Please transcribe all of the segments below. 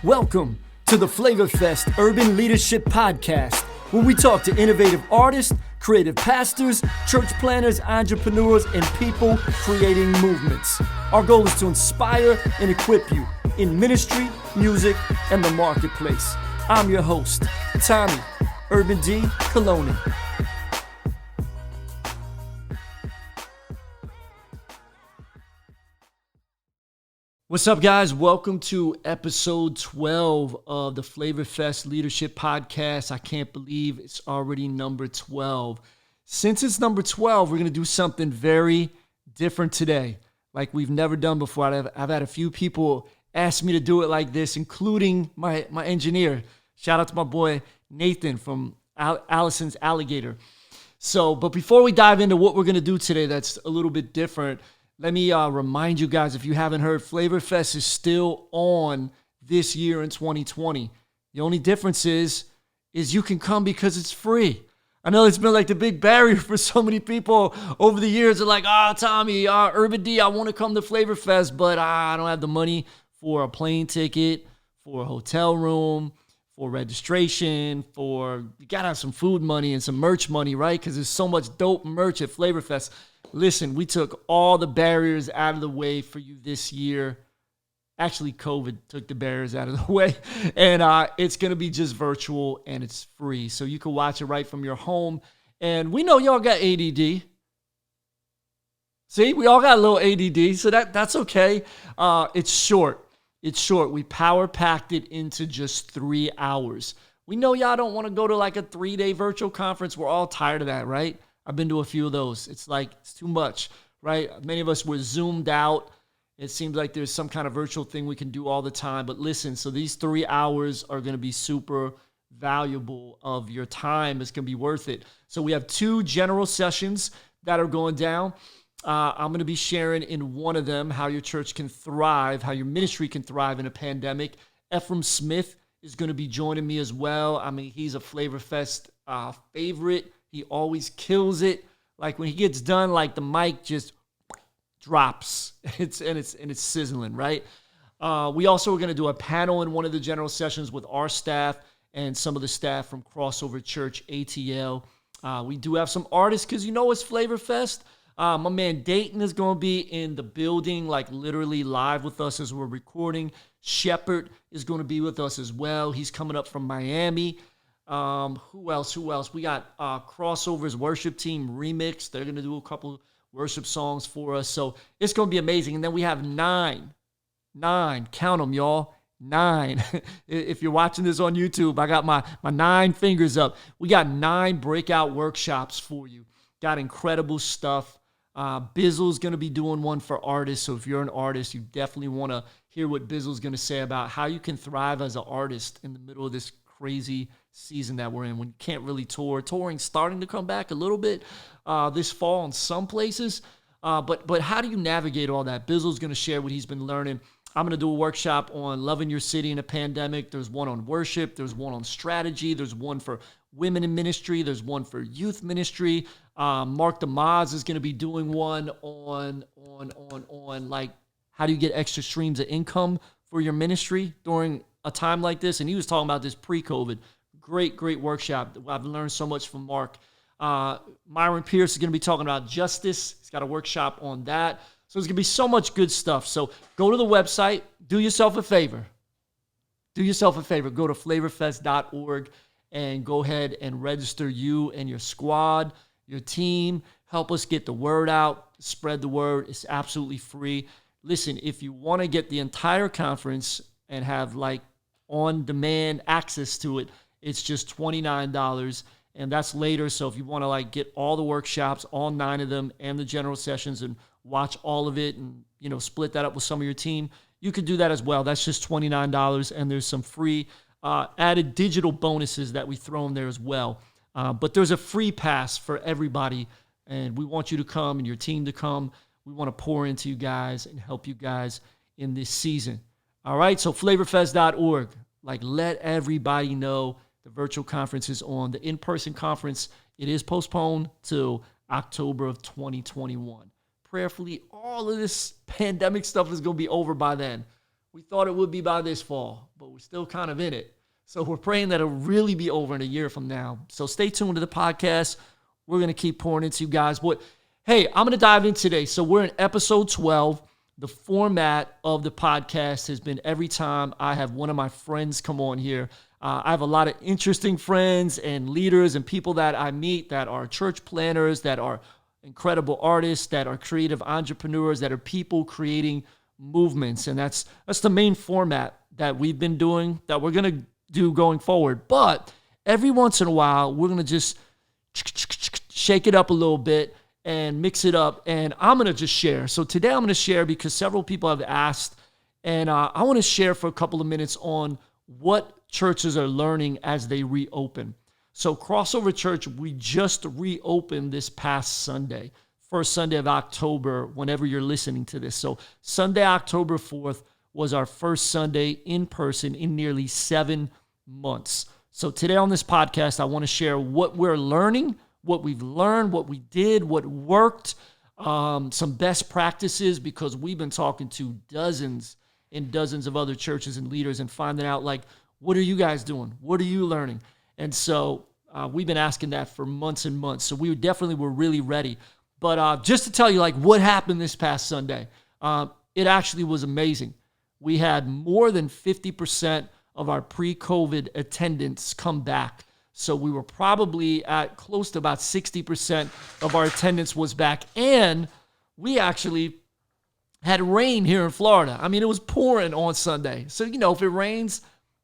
Welcome to the Flavorfest Urban Leadership Podcast, where we talk to innovative artists, creative pastors, church planners, entrepreneurs, and people creating movements. Our goal is to inspire and equip you in ministry, music, and the marketplace. I'm your host, Tommy Urban D. Kyllonen. What's up, guys? Welcome to episode 12 of the Flavorfest Leadership Podcast. I can't believe it's already number 12. Since it's number 12, we're going to do something very different today, like we've never done before. I've had a few people ask me to do it like this, including my engineer. Shout out to my boy Nathan from Allison's Alligator. But before we dive into what we're going to do today that's a little bit different, let me remind you guys, if you haven't heard, Flavorfest is still on this year in 2020. The only difference is you can come because it's free. I know it's been like the big barrier for so many people over the years. They're like, Tommy, Urban D, I want to come to Flavorfest, but I don't have the money for a plane ticket, for a hotel room, for registration, you got to have some food money and some merch money, right? Because there's so much dope merch at Flavorfest. Listen, we took all the barriers out of the way for you this year. Actually, COVID took the barriers out of the way. And it's going to be just virtual and it's free. So you can watch it right from your home. And we know y'all got ADD. See, we all got a little ADD. So that's okay. It's short. It's short. We power packed it into just 3 hours. We know y'all don't want to go to like a 3-day virtual conference. We're all tired of that, right? I've been to a few of those. It's too much, right? Many of us were zoomed out. It seems like there's some kind of virtual thing we can do all the time. But listen, so these 3 hours are going to be super valuable of your time. It's going to be worth it. So we have 2 general sessions that are going down. I'm going to be sharing in one of them how your church can thrive, how your ministry can thrive in a pandemic. Ephraim Smith is going to be joining me as well. I mean, he's a Flavorfest favorite. He always kills it. Like when he gets done, like the mic just drops. It's sizzling, right? We also are going to do a panel in one of the general sessions with our staff and some of the staff from Crossover Church ATL. We do have some artists because you know it's Flavorfest. My man Dayton is going to be in the building, like literally live with us as we're recording. Shepard is going to be with us as well. He's coming up from Miami. Who else? We got Crossover's worship team remix. They're going to do a couple worship songs for us. So it's going to be amazing. And then we have 9, count them, y'all. 9. If you're watching this on YouTube, I got my 9 fingers up. We got 9 breakout workshops for you. Got incredible stuff. Bizzle's going to be doing one for artists. So if you're an artist, you definitely want to hear what Bizzle's going to say about how you can thrive as an artist in the middle of this crazy season that we're in when you can't really tour. Touring's starting to come back a little bit this fall in some places. But how do you navigate all that? Bizzle's going to share what he's been learning. I'm going to do a workshop on loving your city in a pandemic. There's one on worship. There's one on strategy. There's one for women in ministry. There's one for youth ministry. Mark DeMaz is going to be doing one on like how do you get extra streams of income for your ministry during a time like this. And he was talking about this pre-COVID. Great workshop. I've learned so much from Mark. Myron Pierce is going to be talking about justice. He's got a workshop on that. So there's going to be so much good stuff. So go to the website. Do yourself a favor. Go to flavorfest.org and go ahead and register you and your squad, your team. Help us get the word out. Spread the word. It's absolutely free. Listen, if you want to get the entire conference and have like on-demand access to it, it's just $29, and that's later. So if you want to like get all the workshops, all 9 of them, and the general sessions, and watch all of it, and split that up with some of your team, you could do that as well. That's just $29, and there's some free added digital bonuses that we throw in there as well. But there's a free pass for everybody, and we want you to come and your team to come. We want to pour into you guys and help you guys in this season. All right, so flavorfest.org. Like, let everybody know the virtual conference is on. The in-person conference, it is postponed to October of 2021. Prayerfully, all of this pandemic stuff is going to be over by then. We thought it would be by this fall, but we're still kind of in it. So we're praying that it'll really be over in a year from now. So stay tuned to the podcast. We're going to keep pouring into you guys. But hey, I'm going to dive in today. So we're in episode 12. The format of the podcast has been every time I have one of my friends come on here. I have a lot of interesting friends and leaders and people that I meet that are church planners, that are incredible artists, that are creative entrepreneurs, that are people creating movements. And that's the main format that we've been doing, that we're going to do going forward. But every once in a while, we're going to just shake it up a little bit and mix it up. And I'm going to just share. So today I'm going to share because several people have asked, and I want to share for a couple of minutes on what churches are learning as they reopen. So Crossover Church, we just reopened this past Sunday, first Sunday of October, whenever you're listening to this. So Sunday, October 4th was our first Sunday in person in nearly 7 months. So today on this podcast, I want to share what we're learning, what we've learned, what we did, what worked, some best practices, because we've been talking to dozens and dozens of other churches and leaders and finding out, like, what are you guys doing? What are you learning? And so we've been asking that for months and months. So we were really ready. But just to tell you, like, what happened this past Sunday, it actually was amazing. We had more than 50% of our pre-COVID attendance come back. So we were probably at close to about 60% of our attendance was back. And we actually had rain here in Florida. I mean, it was pouring on Sunday. So, if it rains,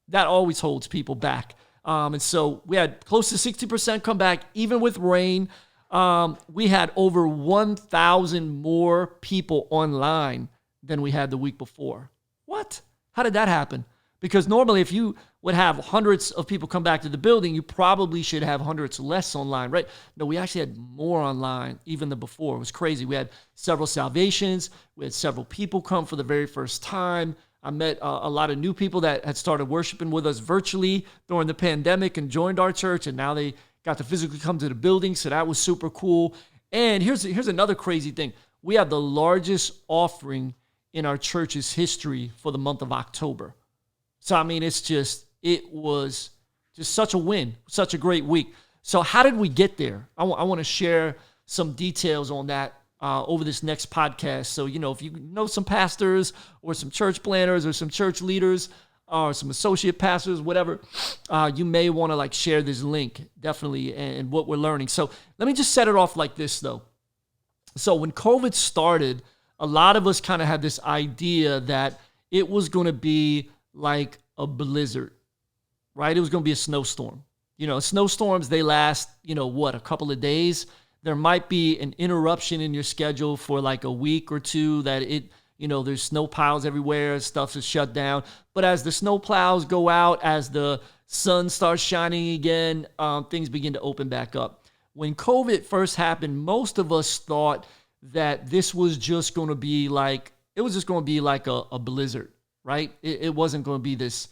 that always holds people back. And so we had close to 60% come back, even with rain. We had over 1,000 more people online than we had the week before. What? How did that happen? Because normally if you would have hundreds of people come back to the building, you probably should have hundreds less online, right? No, we actually had more online even than before. It was crazy. We had several salvations. We had several people come for the very first time. I met a lot of new people that had started worshiping with us virtually during the pandemic and joined our church, and now they got to physically come to the building, so that was super cool. And here's another crazy thing. We had the largest offering in our church's history for the month of October. So, I mean, it was just such a win, such a great week. So how did we get there? I want to share some details on that over this next podcast. So, if you know some pastors or some church planners or some church leaders or some associate pastors, whatever, you may want to share this link, definitely, and what we're learning. So let me just set it off like this, though. So when COVID started, a lot of us kind of had this idea that it was going to be like a blizzard, right? It was going to be a snowstorm. Snowstorms, they last, a couple of days. There might be an interruption in your schedule for like a week or two that there's snow piles everywhere, stuff is shut down. But as the snow plows go out, as the sun starts shining again, things begin to open back up. When COVID first happened, most of us thought that this was just going to be like a blizzard, right? It wasn't going to be this,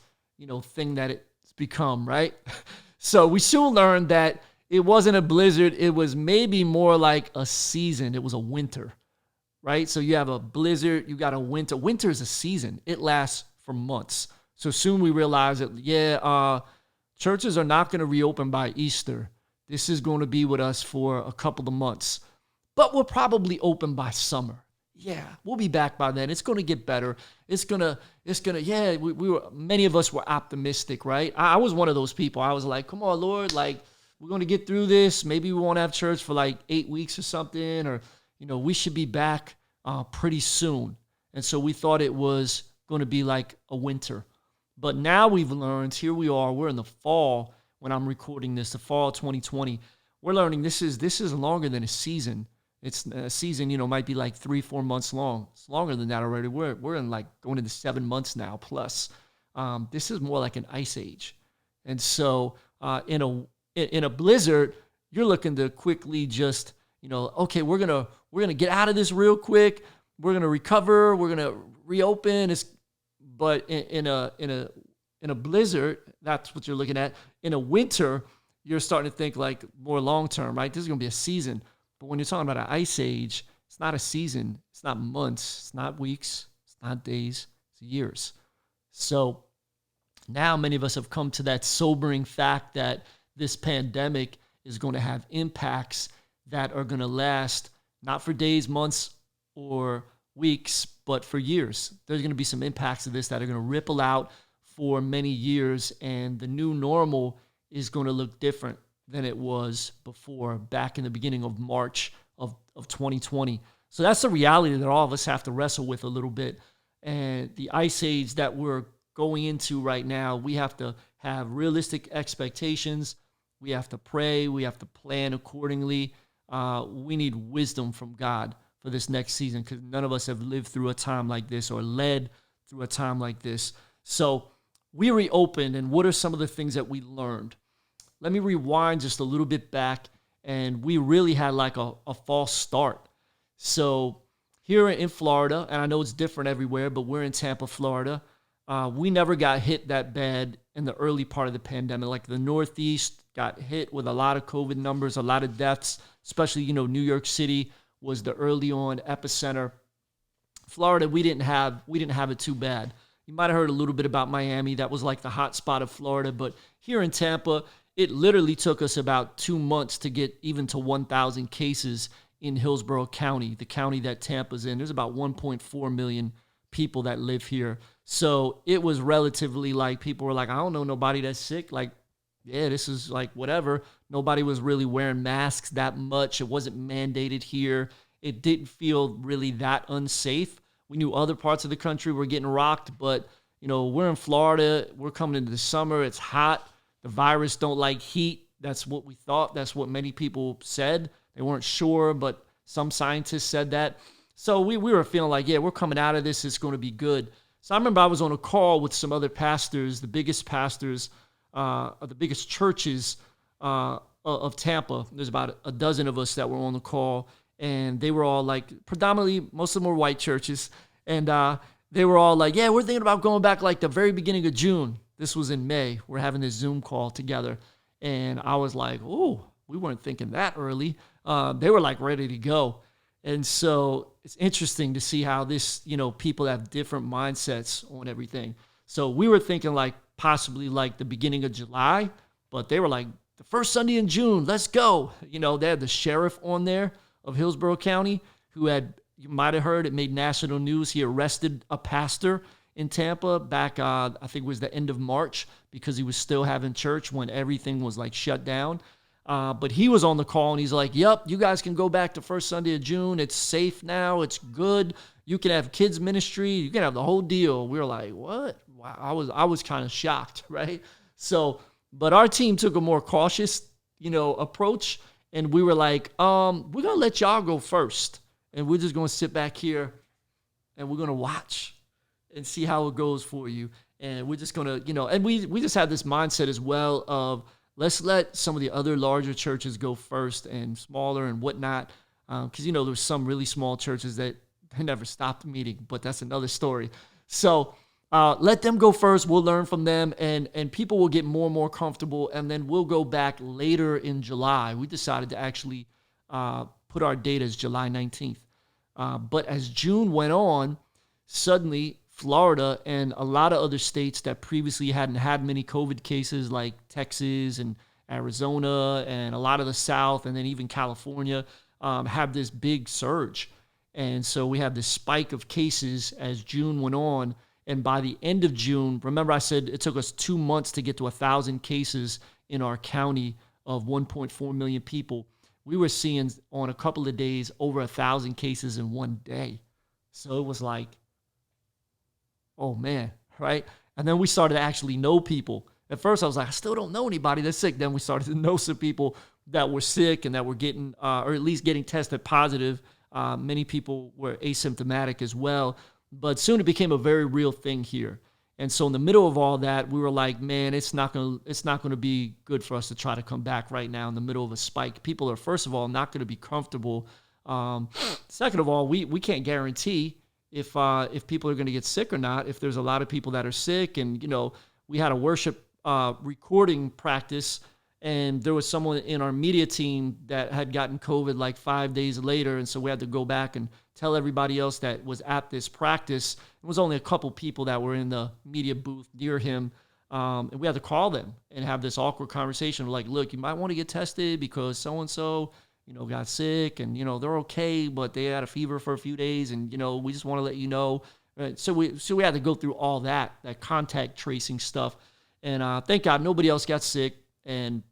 thing that it's become, right? So we soon learned that it wasn't a blizzard. It was maybe more like a season. It was a winter, right? So you have a blizzard, you got a winter. Winter is a season. It lasts for months. So soon we realized that, churches are not going to reopen by Easter. This is going to be with us for a couple of months. But we'll probably open by summer. Yeah, we'll be back by then. It's going to get better. Many of us were optimistic, right? I was one of those people. I was like, come on, Lord, we're going to get through this. Maybe we won't have church for 8 weeks or something, or, we should be back pretty soon. And so we thought it was going to be like a winter. But now we've learned, here we are, we're in the fall when I'm recording this, the fall of 2020. We're learning this is longer than a season. It's a season, might be 3-4 months long. It's longer than that already. We're in going into 7 months now plus. This is more like an ice age. And so in a blizzard, you're looking to quickly just, okay, we're gonna get out of this real quick. We're gonna recover. We're gonna reopen. But in a blizzard, that's what you're looking at. In a winter, you're starting to think more long term, right? This is gonna be a season. But when you're talking about an ice age, it's not a season. It's not months. It's not weeks. It's not days. It's years. So Now, many of us have come to that sobering fact that this pandemic is going to have impacts that are going to last not for days, months, or weeks, but for years. There's going to be some impacts of this that are going to ripple out for many years, and the new normal is going to look different than it was before, back in the beginning of March of 2020. So that's the reality that all of us have to wrestle with a little bit. And the ice age that we're going into right now, we have to have realistic expectations. We have to pray. We have to plan accordingly. We need wisdom from God for this next season, because none of us have lived through a time like this or led through a time like this. So we reopened, and what are some of the things that we learned? Let me rewind just a little bit back, and we really had like a false start. So here in Florida, and I know it's different everywhere, but we're in Tampa, Florida. We never got hit that bad in the early part of the pandemic. Like the Northeast got hit with a lot of COVID numbers, a lot of deaths, especially, New York City was the early on epicenter. Florida, we didn't have it too bad. You might have heard a little bit about Miami. That was like the hot spot of Florida. But here in Tampa, it literally took us about 2 months to get even to 1,000 cases in Hillsborough County, the county that Tampa's in. There's about 1.4 million people that live here. So it was relatively like, people were like, I don't know nobody that's sick. Like, yeah, this is like whatever. Nobody was really wearing masks that much. It wasn't mandated here. It didn't feel really that unsafe. We knew other parts of the country were getting rocked, but, we're in Florida. We're coming into the summer. It's hot. The virus don't like heat. That's what we thought. That's what many people said. They weren't sure, but some scientists said that. So we were feeling like, yeah, we're coming out of this. It's going to be good. So I remember I was on a call with some other pastors, the biggest pastors of the biggest churches of Tampa. There's about a dozen of us that were on the call, and they were all like, predominantly, most of them were white churches, and they were all like, yeah, we're thinking about going back like the very beginning of June. This was in May. We're having this Zoom call together, and I was like, oh, we weren't thinking that early. They were like ready to go. And so it's interesting to see how this, people have different mindsets on everything. So we were thinking like possibly like the beginning of July, but they were like the first Sunday in June, let's go. They had the sheriff on there of Hillsborough County who had, you might have heard, it made national news. He arrested a pastor in Tampa back, I think it was the end of March, because he was still having church when everything was like shut down. But he was on the call, and he's like, yep, you guys can go back to first Sunday of June. It's safe now. It's good. You can have kids ministry. You can have the whole deal. We were like, what? Wow. I was kind of shocked, right? So, but our team took a more cautious, approach. And we were like, we're going to let y'all go first. And we're just going to sit back here, and we're going to watch and see how it goes for you. And we're just going to, and we just had this mindset as well of, let's let some of the other larger churches go first and smaller and whatnot. Because, there's some really small churches that they never stopped meeting, but that's another story. So let them go first. We'll learn from them, and people will get more and more comfortable, and then we'll go back later in July. We decided to actually put our date as July 19th. But as June went on, suddenly Florida and a lot of other states that previously hadn't had many COVID cases, like Texas and Arizona and a lot of the South, and then even California, have this big surge. And so we have this spike of cases as June went on. And by the end of June, remember I said it took us 2 months to get to 1,000 cases in our county of 1.4 million people. We were seeing on a couple of days over 1,000 cases in one day. So it was like, oh man, right? And then we started to actually know people. At first I was like, I still don't know anybody that's sick. Then we started to know some people that were sick and that were getting, or at least getting tested positive. Many people were asymptomatic as well. But soon it became a very real thing here. And so in the middle of all that, we were like, man, it's not going to be good for us to try to come back right now in the middle of a spike. People are, first of all, not going to be comfortable. Second of all, we can't guarantee if people are going to get sick or not, if there's a lot of people that are sick. And, we had a worship recording practice, and there was someone in our media team that had gotten COVID like 5 days later. And so we had to go back and tell everybody else that was at this practice. It was only a couple people that were in the media booth near him. And we had to call them and have this awkward conversation. Like, look, you might want to get tested because so-and-so, got sick and, they're okay, but they had a fever for a few days. And, we just want to let you know. Right? So we had to go through all that contact tracing stuff. And thank God nobody else got sick. And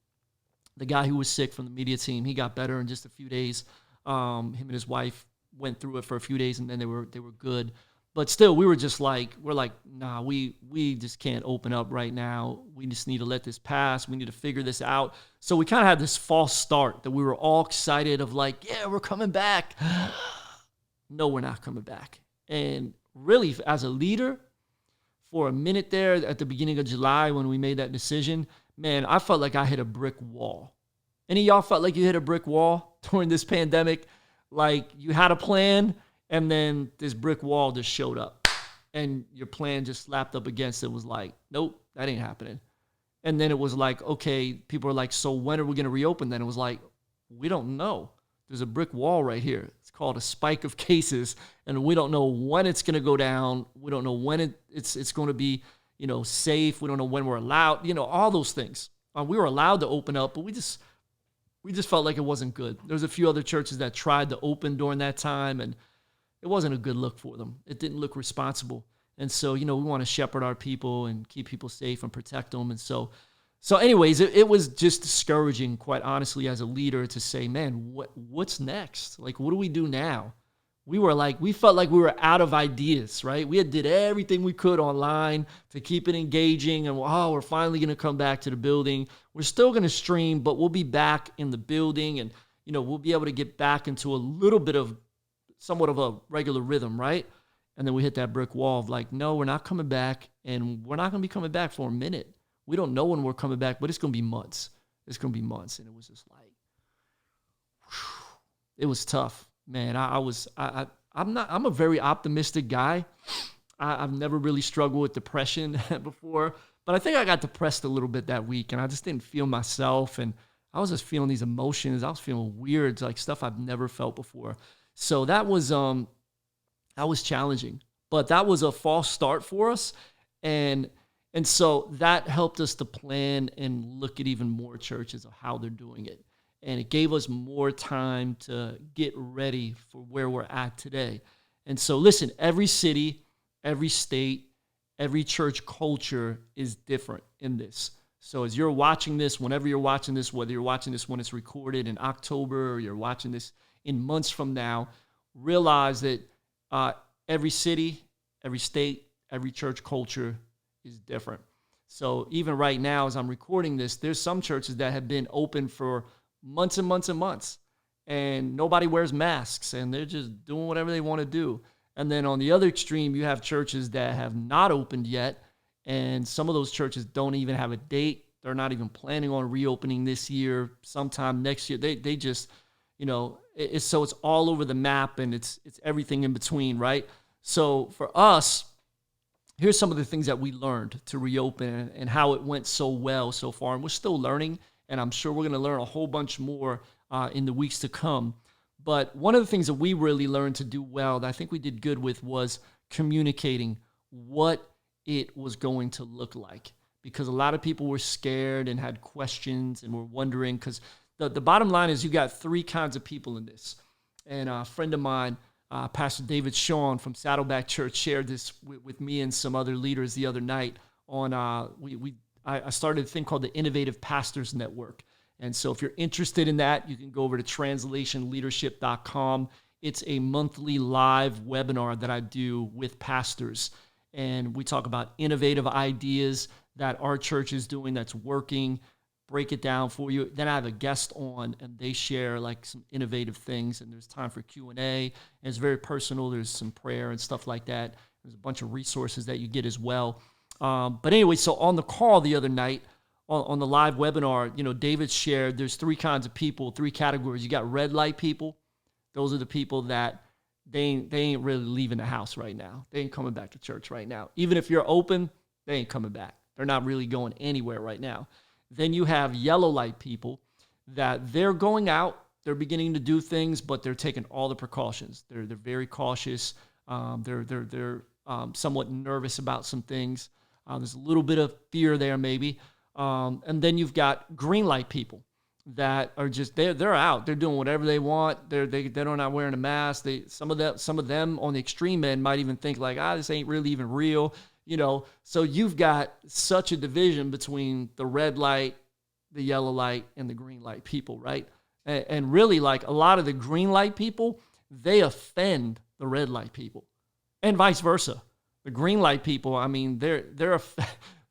the guy who was sick from the media team, he got better in just a few days. Him and his wife went through it for a few days and then they were good. But still, we're like, nah, we just can't open up right now. We just need to let this pass. We need to figure this out. So we kind of had this false start that we were all excited of like, yeah, we're coming back. No, we're not coming back. And really, as a leader, for a minute there at the beginning of July when we made that decision, man, I felt like I hit a brick wall. Any of y'all felt like you hit a brick wall during this pandemic? Like you had a plan, and then this brick wall just showed up and your plan just slapped up against it. Was like, nope, that ain't happening. And then it was like, okay, people are like, so when are we going to reopen? Then it was like, we don't know. There's a brick wall right here. It's called a spike of cases. And we don't know when it's going to go down. We don't know when it's going to be, safe. We don't know when we're allowed, all those things. We were allowed to open up, but we just felt like it wasn't good. There's a few other churches that tried to open during that time, and it wasn't a good look for them. It didn't look responsible. And so, we want to shepherd our people and keep people safe and protect them. And so anyways, it was just discouraging, quite honestly, as a leader to say, man, what's next? Like, what do we do now? We felt like we were out of ideas, right? We did everything we could online to keep it engaging. And, we're finally going to come back to the building. We're still going to stream, but we'll be back in the building. And, we'll be able to get back into a little bit of somewhat of a regular rhythm, right? And then we hit that brick wall of like, no, we're not coming back, and we're not going to be coming back for a minute. We don't know when we're coming back, but it's going to be months. It's going to be months. And it was just like, whew, it was tough, man. I'm a very optimistic guy. I've never really struggled with depression before, but I think I got depressed a little bit that week, and I just didn't feel myself. And I was just feeling these emotions. I was feeling weird, like stuff I've never felt before. So that was challenging, but that was a false start for us. And so that helped us to plan and look at even more churches of how they're doing it. And it gave us more time to get ready for where we're at today. And so listen, every city, every state, every church culture is different in this. So as you're watching this, whenever you're watching this, whether you're watching this when it's recorded in October or you're watching this in months from now, realize that every city, every state, every church culture is different. So even right now, as I'm recording this, there's some churches that have been open for months and months and months, and nobody wears masks, and they're just doing whatever they want to do. And then on the other extreme, you have churches that have not opened yet, and some of those churches don't even have a date. They're not even planning on reopening this year, sometime next year. They just, it's all over the map, and it's everything in between, right? So for us, here's some of the things that we learned to reopen and how it went so well so far. And we're still learning, and I'm sure we're going to learn a whole bunch more in the weeks to come. But one of the things that we really learned to do well, that I think we did good with, was communicating what it was going to look like. Because a lot of people were scared and had questions and were wondering, because the bottom line is you got three kinds of people in this. And a friend of mine, Pastor David Sean from Saddleback Church, shared this with me and some other leaders the other night. I started a thing called the Innovative Pastors Network. And so if you're interested in that, you can go over to translationleadership.com. It's a monthly live webinar that I do with pastors. And we talk about innovative ideas that our church is doing that's working, break it down for you. Then I have a guest on, and they share like some innovative things, and there's time for Q&A, and it's very personal. There's some prayer and stuff like that. There's a bunch of resources that you get as well. But anyway, so on the call the other night, on the live webinar, David shared there's three kinds of people, three categories. You got red light people. Those are the people that they ain't really leaving the house right now. They ain't coming back to church right now. Even if you're open, they ain't coming back. They're not really going anywhere right now. Then you have yellow light people that they're going out, they're beginning to do things, but they're taking all the precautions. They're very cautious. They're somewhat nervous about some things. There's a little bit of fear there maybe. And then you've got green light people that are just they're out. They're doing whatever they want. They're not wearing a mask. Some of them on the extreme end might even think like, this ain't really even real. So you've got such a division between the red light, the yellow light, and the green light people, right? And really, like a lot of the green light people, they offend the red light people, and vice versa. The green light people, I mean, they're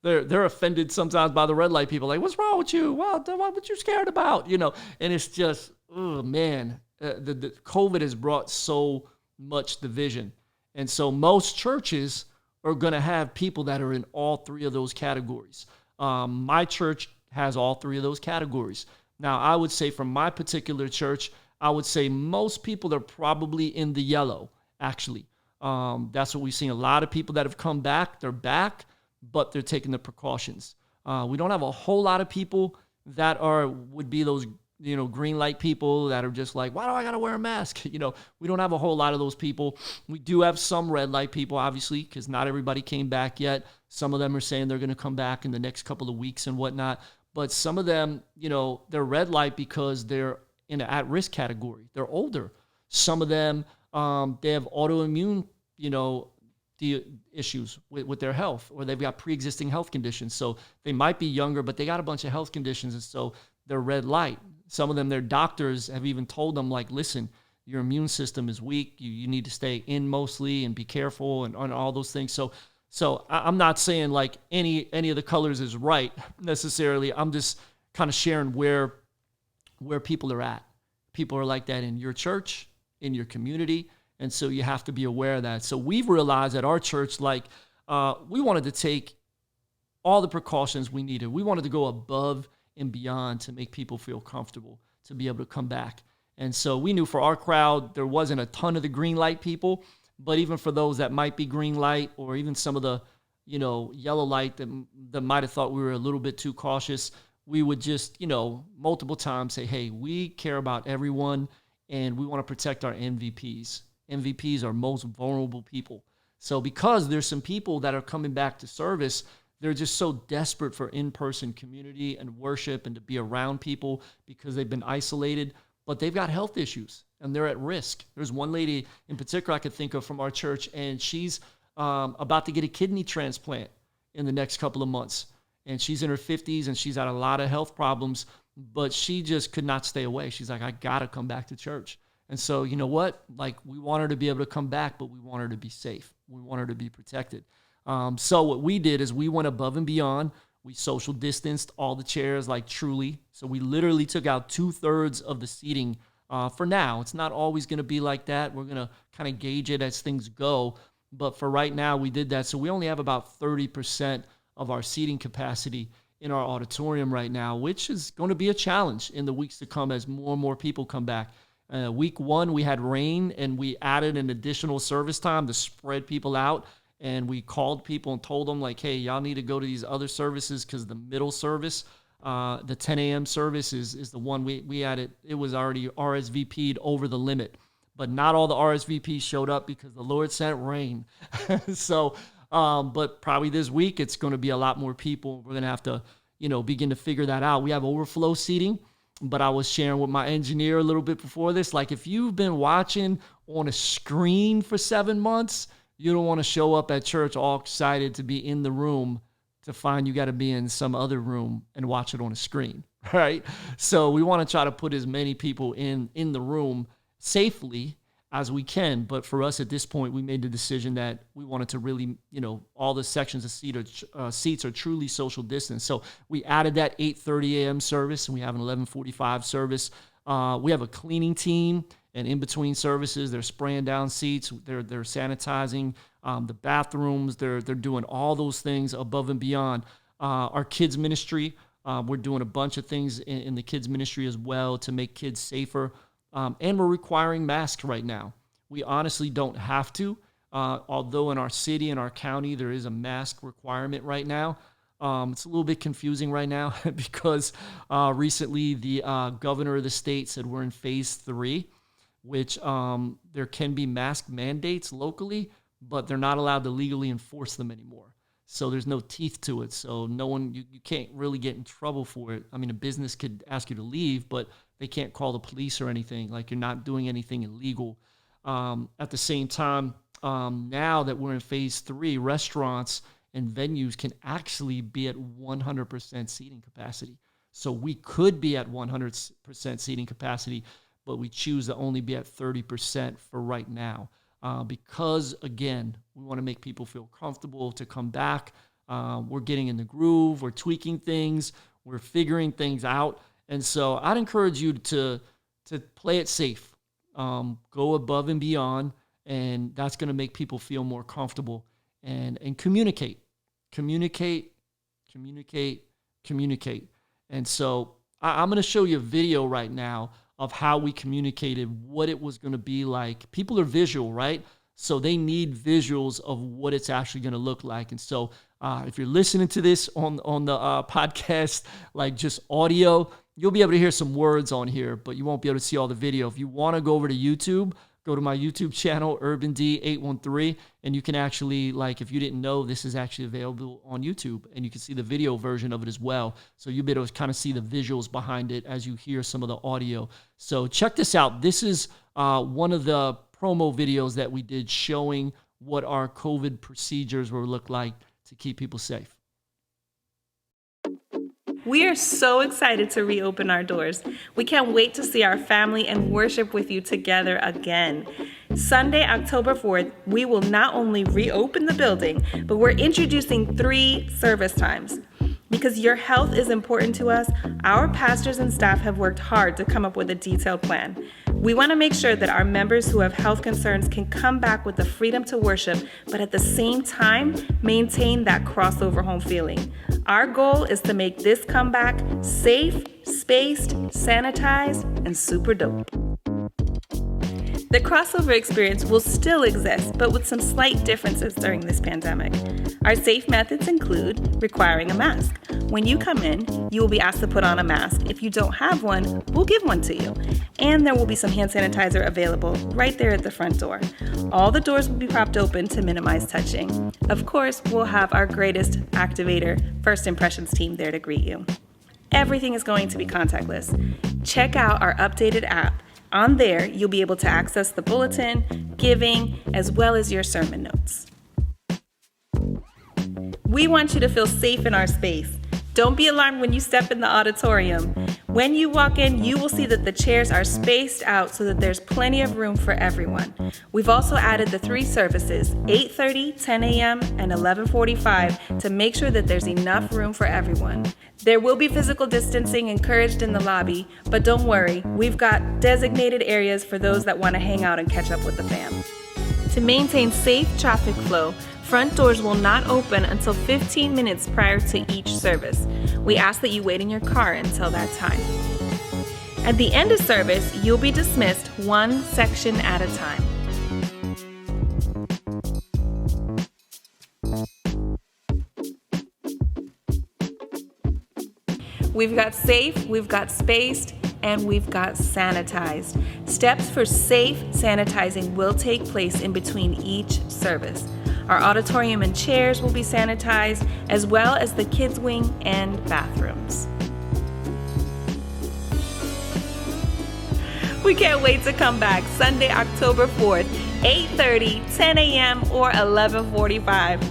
offended sometimes by the red light people. Like, what's wrong with you? What you scared about? And it's just, oh man, the COVID has brought so much division, and so most churches are going to have people that are in all three of those categories. My church has all three of those categories. Now, I would say from my particular church, I would say most people are probably in the yellow, actually. That's what we've seen. A lot of people that have come back, they're back, but they're taking the precautions. We don't have a whole lot of people that would be those, green light people that are just like, why do I got to wear a mask? We don't have a whole lot of those people. We do have some red light people, obviously, because not everybody came back yet. Some of them are saying they're going to come back in the next couple of weeks and whatnot. But some of them, they're red light because they're in an at-risk category. They're older. Some of them, they have autoimmune, issues with their health, or they've got pre-existing health conditions. So they might be younger, but they got a bunch of health conditions, and so they're red light. Some of them, their doctors have even told them, like, listen, your immune system is weak. You need to stay in mostly and be careful and all those things. So I'm not saying like any of the colors is right necessarily. I'm just kind of sharing where people are at. People are like that in your church, in your community, and so you have to be aware of that. So we've realized at our church, like, we wanted to take all the precautions we needed. We wanted to go above and beyond to make people feel comfortable to be able to come back. And so we knew for our crowd, there wasn't a ton of the green light people, but even for those that might be green light, or even some of the, yellow light that might have thought we were a little bit too cautious, we would just, multiple times say, hey, we care about everyone and we want to protect our MVPs. MVPs are most vulnerable people. So because there's some people that are coming back to service, they're just so desperate for in-person community and worship and to be around people because they've been isolated, but they've got health issues and they're at risk. There's one lady in particular I could think of from our church, and she's about to get a kidney transplant in the next couple of months. And she's in her 50s and she's had a lot of health problems, but she just could not stay away. She's like, I got to come back to church. And so, you know what? Like, we want her to be able to come back, but we want her to be safe. We want her to be protected. So what we did is we went above and beyond. We social distanced all the chairs, like truly. So we literally took out 2/3 of the seating for now. It's not always going to be like that. We're going to kind of gauge it as things go. But for right now, we did that. So we only have about 30% of our seating capacity in our auditorium right now, which is going to be a challenge in the weeks to come as more and more people come back. Week 1, we had rain, and we added an additional service time to spread people out. And we called people and told them, like, hey, y'all need to go to these other services because the middle service, the 10 a.m. service is the one we had it was already RSVP'd over the limit. But not all the RSVPs showed up because the Lord sent rain. So, but probably this week it's going to be a lot more people. We're going to have to, begin to figure that out. We have overflow seating, but I was sharing with my engineer a little bit before this. Like, if you've been watching on a screen for 7 months, you don't want to show up at church all excited to be in the room to find you got to be in some other room and watch it on a screen, right? So we want to try to put as many people in the room safely as we can. But for us at this point, we made the decision that we wanted to really, all the sections of seats are truly social distance. So we added that 8:30 a.m. service, and we have an 11:45 service. We have a cleaning team, and in between services, they're spraying down seats, they're sanitizing the bathrooms, they're doing all those things above and beyond. Our kids ministry, we're doing a bunch of things in the kids ministry as well to make kids safer. And we're requiring masks right now. We honestly don't have to, although in our city and our county, there is a mask requirement right now. It's a little bit confusing right now because recently the governor of the state said we're in phase 3, which there can be mask mandates locally, but they're not allowed to legally enforce them anymore. So there's no teeth to it. So no one, you can't really get in trouble for it. I mean, a business could ask you to leave, but they can't call the police or anything. Like, you're not doing anything illegal. At the same time, now that we're in phase 3, restaurants and venues can actually be at 100% seating capacity. So we could be at 100% seating capacity, but we choose to only be at 30% for right now. Because, again, we want to make people feel comfortable to come back. We're getting in the groove. We're tweaking things. We're figuring things out. And so I'd encourage you to play it safe. Go above and beyond, and that's going to make people feel more comfortable. And communicate. And so I'm going to show you a video right now of how we communicated what it was going to be like. People are visual, right? So they need visuals of what it's actually going to look like. And so if you're listening to this on the podcast, like just audio, you'll be able to hear some words on here, but you won't be able to see all the video. If you want to go over to YouTube, go to my YouTube channel, UrbanD813, and you can actually, like, if you didn't know, this is actually available on YouTube, and you can see the video version of it as well. So you'll be able to kind of see the visuals behind it as you hear some of the audio. So check this out. This is one of the promo videos that we did showing what our COVID procedures will look like to keep people safe. We are so excited to reopen our doors. We can't wait to see our family and worship with you together again. Sunday, October 4th, we will not only reopen the building, but we're introducing 3 service times. Because your health is important to us, our pastors and staff have worked hard to come up with a detailed plan. We want to make sure that our members who have health concerns can come back with the freedom to worship, but at the same time, maintain that crossover home feeling. Our goal is to make this comeback safe, spaced, sanitized, and super dope. The crossover experience will still exist, but with some slight differences during this pandemic. Our safe methods include requiring a mask. When you come in, you will be asked to put on a mask. If you don't have one, we'll give one to you. And there will be some hand sanitizer available right there at the front door. All the doors will be propped open to minimize touching. Of course, we'll have our greatest activator, First Impressions team there to greet you. Everything is going to be contactless. Check out our updated app. On there, you'll be able to access the bulletin, giving, as well as your sermon notes. We want you to feel safe in our space. Don't be alarmed when you step in the auditorium. When you walk in, you will see that the chairs are spaced out so that there's plenty of room for everyone. We've also added the 3 services, 8:30, 10 a.m., and 11:45, to make sure that there's enough room for everyone. There will be physical distancing encouraged in the lobby, but don't worry, we've got designated areas for those that want to hang out and catch up with the fam. To maintain safe traffic flow, front doors will not open until 15 minutes prior to each service. We ask that you wait in your car until that time. At the end of service, you'll be dismissed one section at a time. We've got safe, we've got spaced, and we've got sanitized. Steps for safe sanitizing will take place in between each service. Our auditorium and chairs will be sanitized, as well as the kids' wing and bathrooms. We can't wait to come back Sunday, October 4th, 8:30, 10 a.m., or 11:45.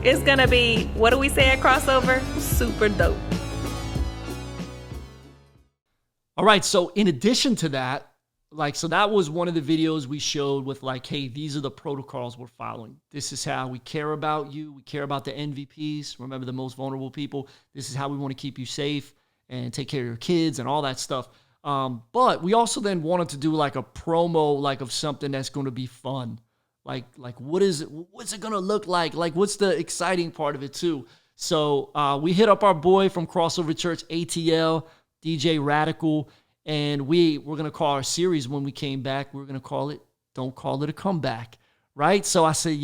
It's gonna be, what do we say at Crossover? Super dope. All right, so in addition to that, so that was one of the videos we showed with hey, these are the protocols we're following. This is how we care about you. We care about the MVPs. Remember, the most vulnerable people. This is how we want to keep you safe and take care of your kids and all that stuff. But we also then wanted to do a promo of something that's going to be fun. What's it going to look like? What's the exciting part of it too? So we hit up our boy from Crossover Church, ATL, DJ Radical, and we're going to call our series when we came back, we're going to call it, Don't Call It a Comeback, right? So I said,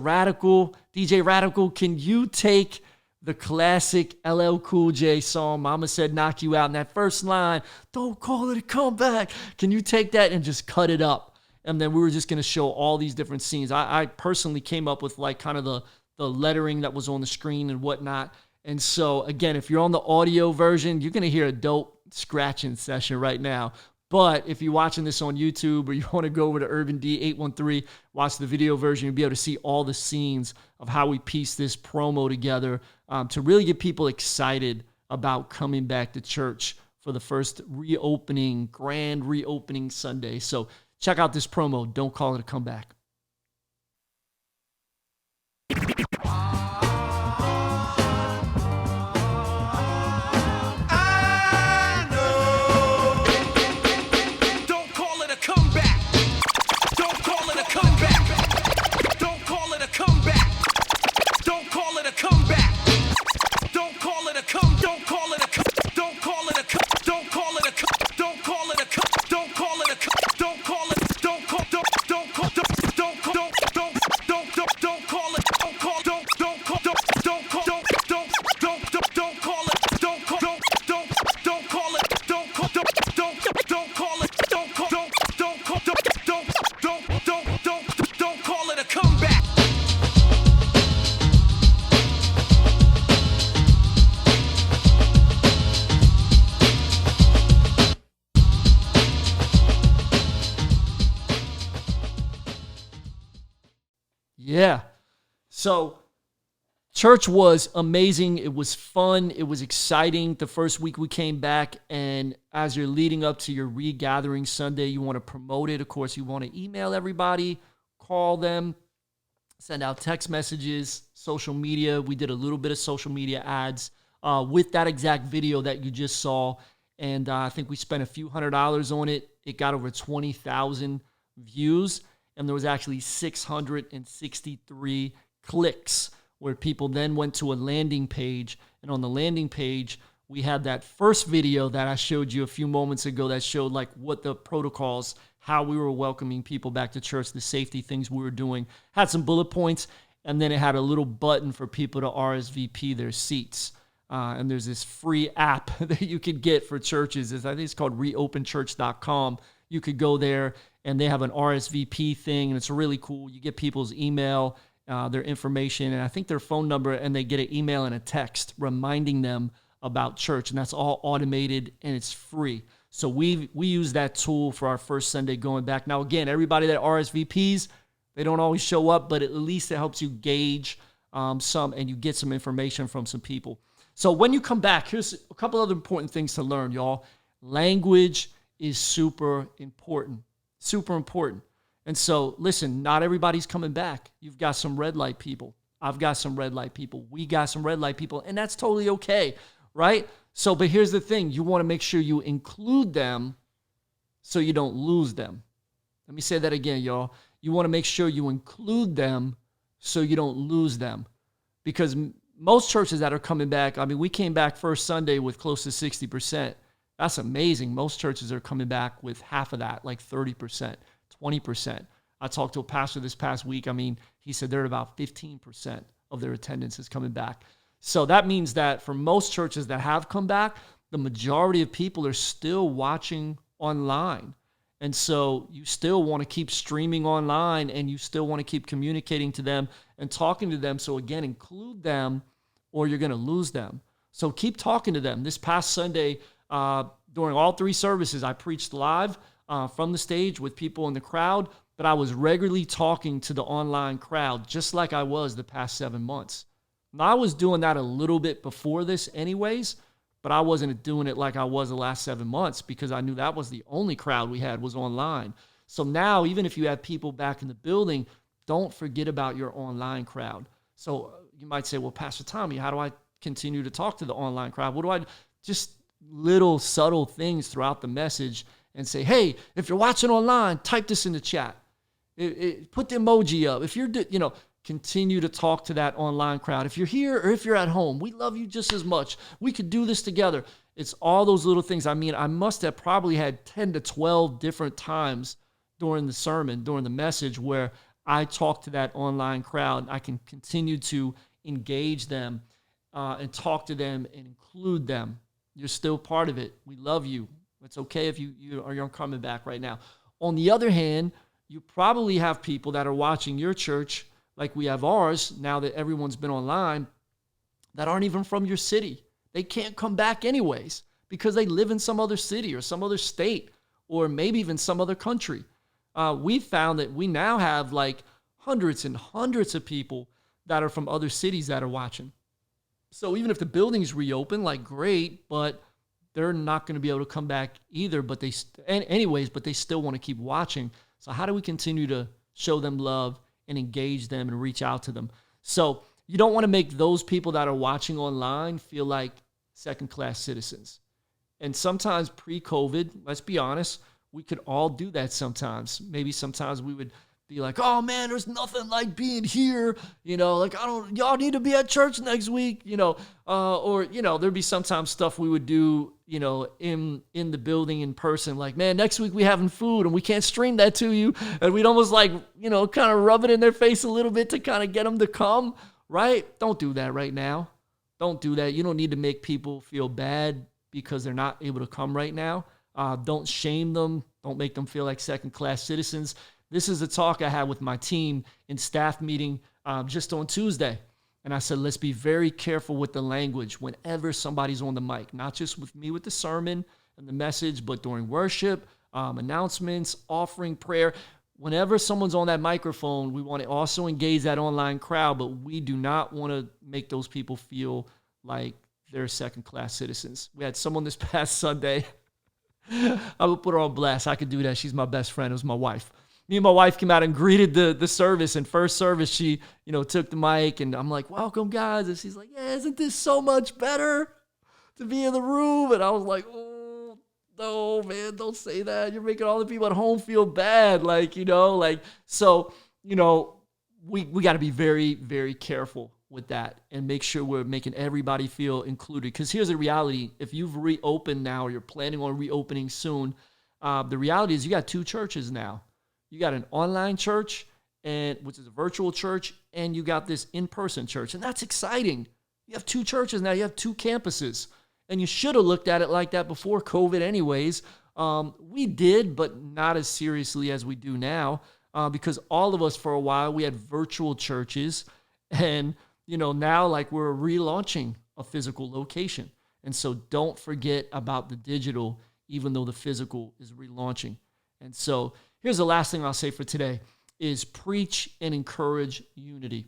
Radical, DJ Radical, can you take the classic LL Cool J song, Mama Said Knock You Out, in that first line, don't call it a comeback. Can you take that and just cut it up? And then we were just going to show all these different scenes. I personally came up with kind of the lettering that was on the screen and whatnot. And so, again, if you're on the audio version, you're going to hear a dope scratching session right now. But if you're watching this on YouTube or you want to go over to Urban D 813, watch the video version, you'll be able to see all the scenes of how we piece this promo together to really get people excited about coming back to church for the first grand reopening Sunday. So check out this promo. Don't call it a comeback. Yeah. So church was amazing. It was fun. It was exciting. The first week we came back, and as you're leading up to your regathering Sunday, you want to promote it. Of course, you want to email everybody, call them, send out text messages, social media. We did a little bit of social media ads with that exact video that you just saw. And I think we spent a few $100s on it. It got over 20,000 views. And there was actually 663 clicks where people then went to a landing page. And on the landing page, we had that first video that I showed you a few moments ago that showed like what the protocols, how we were welcoming people back to church, the safety things we were doing. Had some bullet points, and then it had a little button for people to RSVP their seats. And there's this free app that you could get for churches. I think it's called reopenchurch.com. You could go there, and they have an RSVP thing, and it's really cool. You get people's email, their information, and I think their phone number, and they get an email and a text reminding them about church, and that's all automated, and it's free. So we use that tool for our first Sunday going back. Now, again, everybody that RSVPs, they don't always show up, but at least it helps you gauge some, and you get some information from some people. So when you come back, here's a couple other important things to learn, y'all. Language is super important. Super important. And so, listen, not everybody's coming back. You've got some red light people. I've got some red light people. We got some red light people, and that's totally okay, right? So, but here's the thing. You want to make sure you include them so you don't lose them. Let me say that again, y'all. You want to make sure you include them so you don't lose them. Because most churches that are coming back, I mean, we came back first Sunday with close to 60%. That's amazing. Most churches are coming back with half of that, like 30%, 20%. I talked to a pastor this past week. I mean, he said they're at about 15% of their attendance is coming back. So that means that for most churches that have come back, the majority of people are still watching online. And so you still want to keep streaming online, and you still want to keep communicating to them and talking to them. So again, include them or you're going to lose them. So keep talking to them. This past Sunday, during all three services, I preached live from the stage with people in the crowd, but I was regularly talking to the online crowd just like I was the past 7 months. Now, I was doing that a little bit before this anyways, but I wasn't doing it like I was the last 7 months because I knew that was the only crowd we had was online. So now, even if you have people back in the building, don't forget about your online crowd. So you might say, well, Pastor Tommy, how do I continue to talk to the online crowd? What do I just little subtle things throughout the message and say, hey, if you're watching online, type this in the chat. Put the emoji up. If you're, continue to talk to that online crowd. If you're here or if you're at home, we love you just as much. We could do this together. It's all those little things. I mean, I must have probably had 10 to 12 different times during the sermon, during the message, where I talk to that online crowd. I can continue to engage them and talk to them and include them. You're still part of it. We love you. It's okay if you're coming back right now. On the other hand, you probably have people that are watching your church like we have ours, now that everyone's been online, that aren't even from your city. They can't come back anyways because they live in some other city or some other state or maybe even some other country. We found that we now have like hundreds and hundreds of people that are from other cities that are watching. So even if the buildings reopen, like great, but they're not going to be able to come back either. But they still want to keep watching. So how do we continue to show them love and engage them and reach out to them? So you don't want to make those people that are watching online feel like second-class citizens. And sometimes pre-COVID, let's be honest, we could all do that sometimes. Maybe sometimes we would be like, oh man, there's nothing like being here. Like y'all need to be at church next week, or there'd be sometimes stuff we would do, in the building in person. Like, man, next week we having food and we can't stream that to you. And we'd almost like, kind of rub it in their face a little bit to kind of get them to come, right? Don't do that right now. Don't do that. You don't need to make people feel bad because they're not able to come right now. Don't shame them. Don't make them feel like second-class citizens. This is a talk I had with my team in staff meeting just on Tuesday. And I said, let's be very careful with the language whenever somebody's on the mic, not just with me with the sermon and the message, but during worship, announcements, offering, prayer. Whenever someone's on that microphone, we want to also engage that online crowd, but we do not want to make those people feel like they're second-class citizens. We had someone this past Sunday. I would put her on blast. I could do that. She's my best friend. It was my wife. Me and my wife came out and greeted the service. And first service, she, took the mic. And I'm like, welcome, guys. And she's like, yeah, isn't this so much better to be in the room? And I was like, oh, no, man, don't say that. You're making all the people at home feel bad. We got to be very, very careful with that and make sure we're making everybody feel included. Because here's the reality. If you've reopened now or you're planning on reopening soon, the reality is you got two churches now. You got an online church, which is a virtual church, and you got this in-person church. And that's exciting. You have two churches now. You have two campuses. And you should have looked at it like that before COVID anyways. We did, but not as seriously as we do now because all of us for a while, we had virtual churches. And, now we're relaunching a physical location. And so don't forget about the digital, even though the physical is relaunching. And so here's the last thing I'll say for today is preach and encourage unity.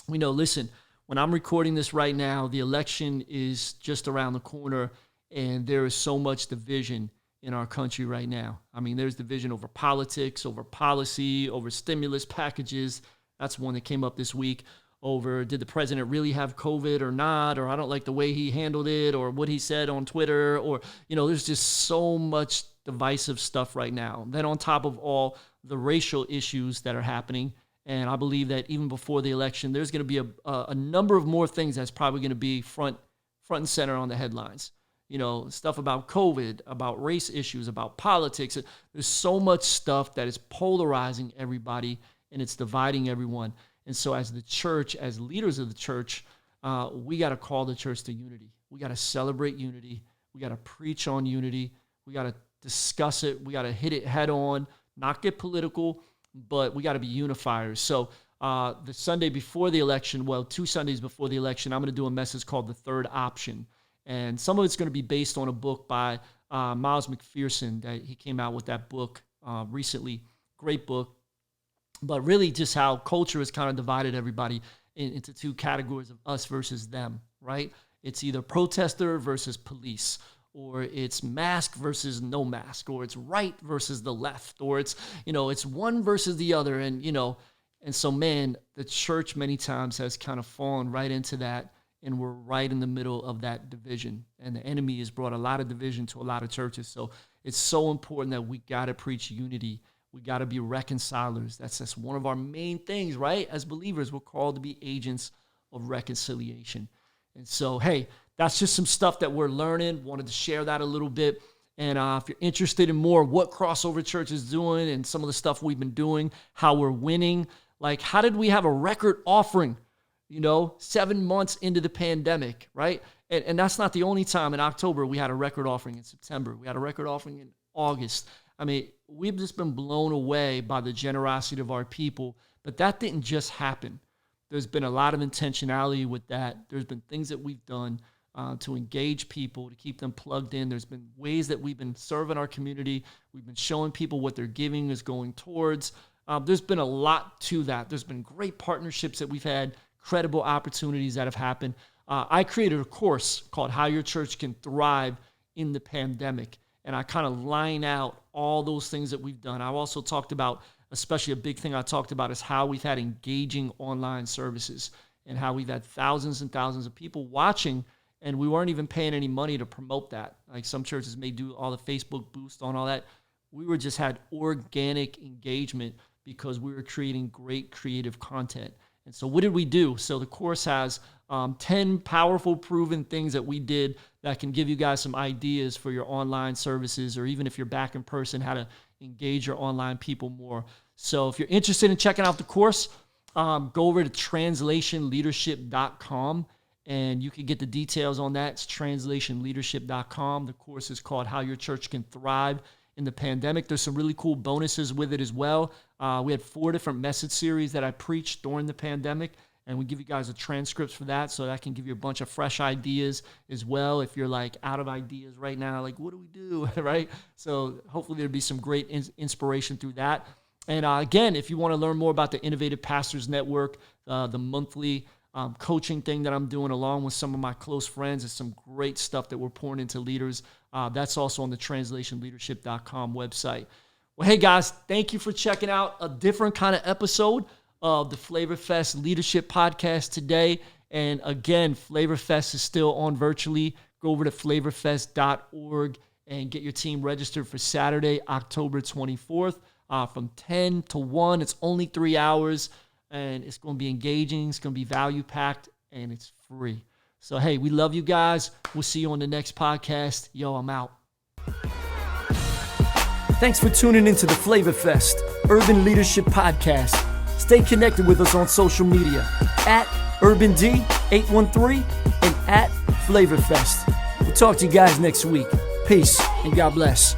Listen, when I'm recording this right now, the election is just around the corner and there is so much division in our country right now. I mean, there's division over politics, over policy, over stimulus packages. That's one that came up this week over did the president really have COVID or not, or I don't like the way he handled it or what he said on Twitter, or, there's just so much divisive stuff right now. Then on top of all the racial issues that are happening, and I believe that even before the election, there's going to be a number of more things that's probably going to be front and center on the headlines. Stuff about COVID, about race issues, about politics. There's so much stuff that is polarizing everybody and it's dividing everyone. And so as the church, as leaders of the church, we got to call the church to unity. We got to celebrate unity. We got to preach on unity. We got to discuss it. We got to hit it head on, not get political, but we got to be unifiers. So the Sunday before the election, 2 Sundays before the election, I'm going to do a message called The Third Option. And some of it's going to be based on a book by Miles McPherson that he came out with that book recently. Great book. But really just how culture has kind of divided everybody into two categories of us versus them, right? It's either protester versus police, or it's mask versus no mask, or it's right versus the left, or it's, it's one versus the other. And, and so, man, the church many times has kind of fallen right into that. And we're right in the middle of that division. And the enemy has brought a lot of division to a lot of churches. So it's so important that we got to preach unity. We got to be reconcilers. That's one of our main things, right? As believers, we're called to be agents of reconciliation. And so, hey, that's just some stuff that we're learning. Wanted to share that a little bit. And if you're interested in more what Crossover Church is doing and some of the stuff we've been doing, how we're winning, like how did we have a record offering, 7 months into the pandemic, right? And that's not the only time. In October, we had a record offering. In September, we had a record offering in August. I mean, we've just been blown away by the generosity of our people But that didn't just happen. There's been a lot of intentionality with that. There's been things that we've done to engage people, to keep them plugged in. There's been ways that we've been serving our community. We've been showing people what their giving is going towards. There's been a lot to that. There's been great partnerships that we've had, credible opportunities that have happened. I created a course called How Your Church Can Thrive in the Pandemic, and I kind of line out all those things that we've done. I also talked about, especially a big thing I talked about, is how we've had engaging online services and how we've had thousands and thousands of people watching, and we weren't even paying any money to promote that. Like some churches may do all the Facebook boost on all that. We were just had organic engagement because we were creating great creative content. And so what did we do? So the course has 10 powerful, proven things that we did that can give you guys some ideas for your online services, or even if you're back in person, how to engage your online people more. So if you're interested in checking out the course, go over to translationleadership.com and you can get the details on that. It's translationleadership.com. The course is called How Your Church Can Thrive in the Pandemic. There's some really cool bonuses with it as well. We had 4 different message series that I preached during the pandemic, and we give you guys the transcripts for that, so that can give you a bunch of fresh ideas as well. If you're like out of ideas right now, like what do we do, right? So hopefully there'll be some great inspiration through that. And again, if you want to learn more about the Innovative Pastors Network, the monthly coaching thing that I'm doing along with some of my close friends, is some great stuff that we're pouring into leaders. That's also on the translationleadership.com website. Well, hey guys, thank you for checking out a different kind of episode of the Flavorfest Leadership Podcast today. And again, Flavorfest is still on virtually. Go over to flavorfest.org and get your team registered for Saturday, October 24th from 10 to 1. It's only 3 hours, and it's going to be engaging. It's going to be value-packed, and it's free. So, hey, we love you guys. We'll see you on the next podcast. Yo, I'm out. Thanks for tuning into the Flavorfest Urban Leadership Podcast. Stay connected with us on social media at UrbanD813 and at Flavorfest. We'll talk to you guys next week. Peace and God bless.